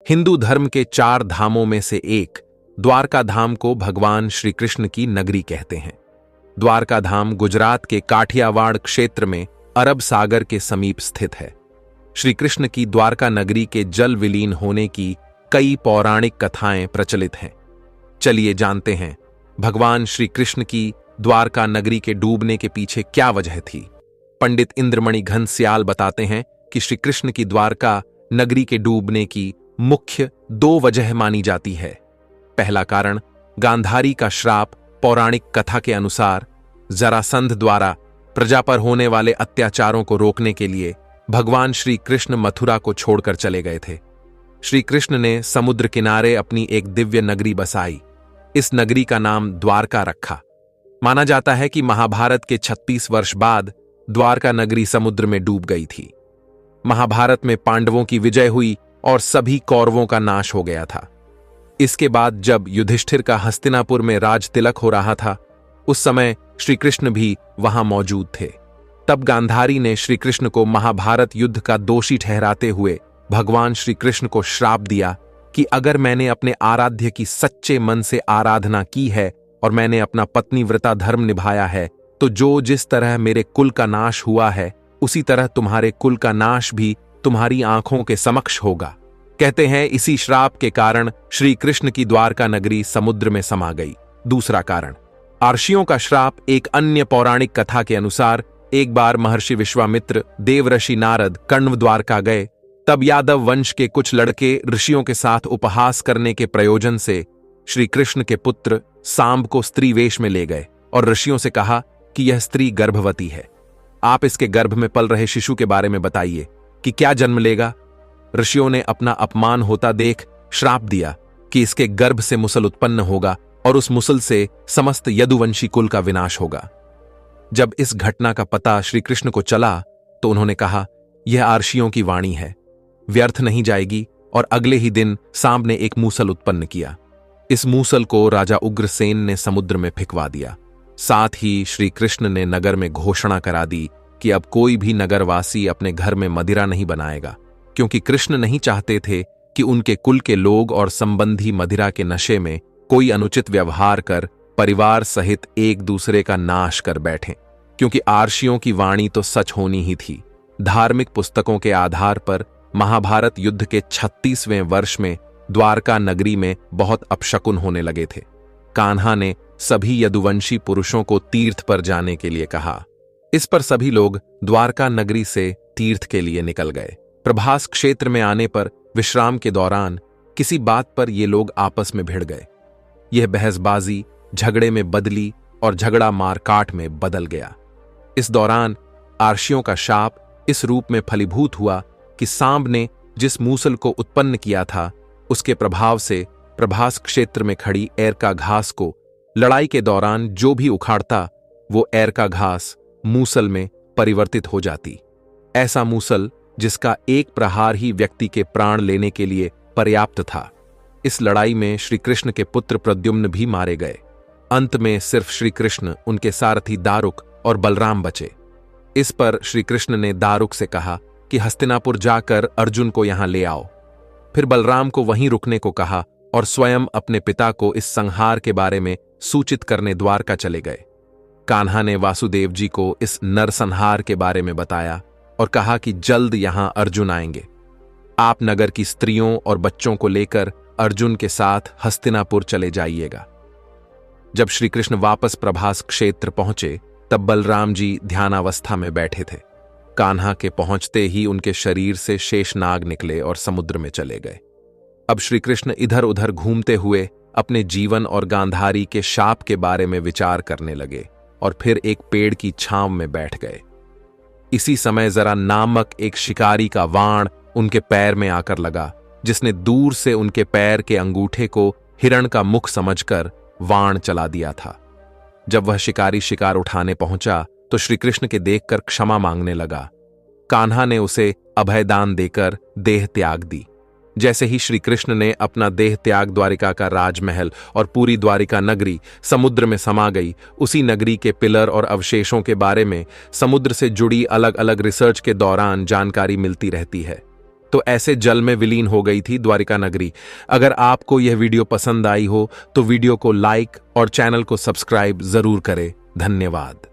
हिंदू धर्म के 4 धामों में से एक द्वारका धाम को भगवान श्री कृष्ण की नगरी कहते हैं। द्वारका धाम गुजरात के काठियावाड़ क्षेत्र में अरब सागर के समीप स्थित है। श्री कृष्ण की द्वारका नगरी के जल विलीन होने की कई पौराणिक कथाएं प्रचलित हैं। चलिए जानते हैं भगवान श्री कृष्ण की द्वारका नगरी के डूबने के पीछे क्या वजह थी। पंडित इंद्रमणि घनश्याल बताते हैं कि श्री कृष्ण की द्वारका नगरी के डूबने की मुख्य 2 वजह मानी जाती है। पहला कारण गांधारी का श्राप। पौराणिक कथा के अनुसार जरासंध द्वारा प्रजा पर होने वाले अत्याचारों को रोकने के लिए भगवान श्री कृष्ण मथुरा को छोड़कर चले गए थे। श्री कृष्ण ने समुद्र किनारे अपनी एक दिव्य नगरी बसाई। इस नगरी का नाम द्वारका रखा। माना जाता है कि महाभारत के 36 वर्ष बाद द्वारका नगरी समुद्र में डूब गई थी। महाभारत में पांडवों की विजय हुई और सभी कौरवों का नाश हो गया था। इसके बाद जब युधिष्ठिर का हस्तिनापुर में राज तिलक हो रहा था, उस समय श्री कृष्ण भी वहां मौजूद थे। तब गांधारी ने श्री कृष्ण को महाभारत युद्ध का दोषी ठहराते हुए भगवान श्री कृष्ण को श्राप दिया कि अगर मैंने अपने आराध्य की सच्चे मन से आराधना की है और मैंने अपना पत्नीव्रता धर्म निभाया है, तो जो जिस तरह मेरे कुल का नाश हुआ है, उसी तरह तुम्हारे कुल का नाश भी तुम्हारी आंखों के समक्ष होगा। कहते हैं इसी श्राप के कारण श्री कृष्ण की द्वारका नगरी समुद्र में समा गई। दूसरा कारण अर्षियों का श्राप। एक अन्य पौराणिक कथा के अनुसार एक बार महर्षि विश्वामित्र, देवऋषि नारद कण्व द्वारका गए। तब यादव वंश के कुछ लड़के ऋषियों के साथ उपहास करने के प्रयोजन से श्री कृष्ण के पुत्र सांब को स्त्री वेश में ले गए और ऋषियों से कहा कि यह स्त्री गर्भवती है। आप इसके गर्भ में पल रहे शिशु के बारे में बताइए कि क्या जन्म लेगा। ऋषियों ने अपना अपमान होता देख श्राप दिया कि इसके गर्भ से मुसल उत्पन्न होगा और उस मुसल से समस्त यदुवंशी कुल का विनाश होगा। जब इस घटना का पता श्री कृष्ण को चला तो उन्होंने कहा, यह अर्षियों की वाणी है, व्यर्थ नहीं जाएगी। और अगले ही दिन सांब ने एक मूसल उत्पन्न किया। इस मूसल को राजा उग्रसेन ने समुद्र में फेंकवा दिया। साथ ही श्री कृष्ण ने नगर में घोषणा करा दी कि अब कोई भी नगरवासी अपने घर में मदिरा नहीं बनाएगा, क्योंकि कृष्ण नहीं चाहते थे कि उनके कुल के लोग और संबंधी मदिरा के नशे में कोई अनुचित व्यवहार कर परिवार सहित एक दूसरे का नाश कर बैठें। क्योंकि आर्षियों की वाणी तो सच होनी ही थी। धार्मिक पुस्तकों के आधार पर महाभारत युद्ध के 36वें वर्ष में द्वारका नगरी में बहुत अपशकुन होने लगे थे। कान्हा ने सभी यदुवंशी पुरुषों को तीर्थ पर जाने के लिए कहा। इस पर सभी लोग द्वारका नगरी से तीर्थ के लिए निकल गए। प्रभास क्षेत्र में आने पर विश्राम के दौरान किसी बात पर ये लोग आपस में भिड़ गए। यह बहसबाजी झगड़े में बदली और झगड़ा मारकाट में बदल गया। इस दौरान आर्षियों का शाप इस रूप में फलीभूत हुआ कि सांब ने जिस मूसल को उत्पन्न किया था, उसके प्रभाव से प्रभास क्षेत्र में खड़ी एरका घास को लड़ाई के दौरान जो भी उखाड़ता, वो एरका घास मूसल में परिवर्तित हो जाती। ऐसा मूसल जिसका एक प्रहार ही व्यक्ति के प्राण लेने के लिए पर्याप्त था। इस लड़ाई में श्री कृष्ण के पुत्र प्रद्युम्न भी मारे गए। अंत में सिर्फ श्री कृष्ण, उनके सारथी दारुक और बलराम बचे। इस पर श्री कृष्ण ने दारुक से कहा कि हस्तिनापुर जाकर अर्जुन को यहां ले आओ। फिर बलराम को वहीं रुकने को कहा और स्वयं अपने पिता को इस संहार के बारे में सूचित करने द्वारका चले गए। कान्हा ने वासुदेव जी को इस नरसंहार के बारे में बताया और कहा कि जल्द यहां अर्जुन आएंगे। आप नगर की स्त्रियों और बच्चों को लेकर अर्जुन के साथ हस्तिनापुर चले जाइएगा। जब श्री कृष्ण वापस प्रभास क्षेत्र पहुंचे तब बलराम जी ध्यानावस्था में बैठे थे। कान्हा के पहुंचते ही उनके शरीर से शेषनाग निकले और समुद्र में चले गए। अब श्री कृष्ण इधर उधर घूमते हुए अपने जीवन और गांधारी के शाप के बारे में विचार करने लगे और फिर एक पेड़ की छांव में बैठ गए। इसी समय जरा नामक एक शिकारी का वाण उनके पैर में आकर लगा, जिसने दूर से उनके पैर के अंगूठे को हिरण का मुख समझकर वाण चला दिया था। जब वह शिकारी शिकार उठाने पहुंचा तो श्री कृष्ण के देखकर क्षमा मांगने लगा। कान्हा ने उसे अभयदान देकर देह त्याग दी। जैसे ही श्री कृष्ण ने अपना देह त्याग द्वारिका का राजमहल और पूरी द्वारिका नगरी समुद्र में समा गई। उसी नगरी के पिलर और अवशेषों के बारे में समुद्र से जुड़ी अलग अलग रिसर्च के दौरान जानकारी मिलती रहती है। तो ऐसे जल में विलीन हो गई थी द्वारिका नगरी। अगर आपको यह वीडियो पसंद आई हो तो वीडियो को लाइक और चैनल को सब्सक्राइब जरूर करें। धन्यवाद।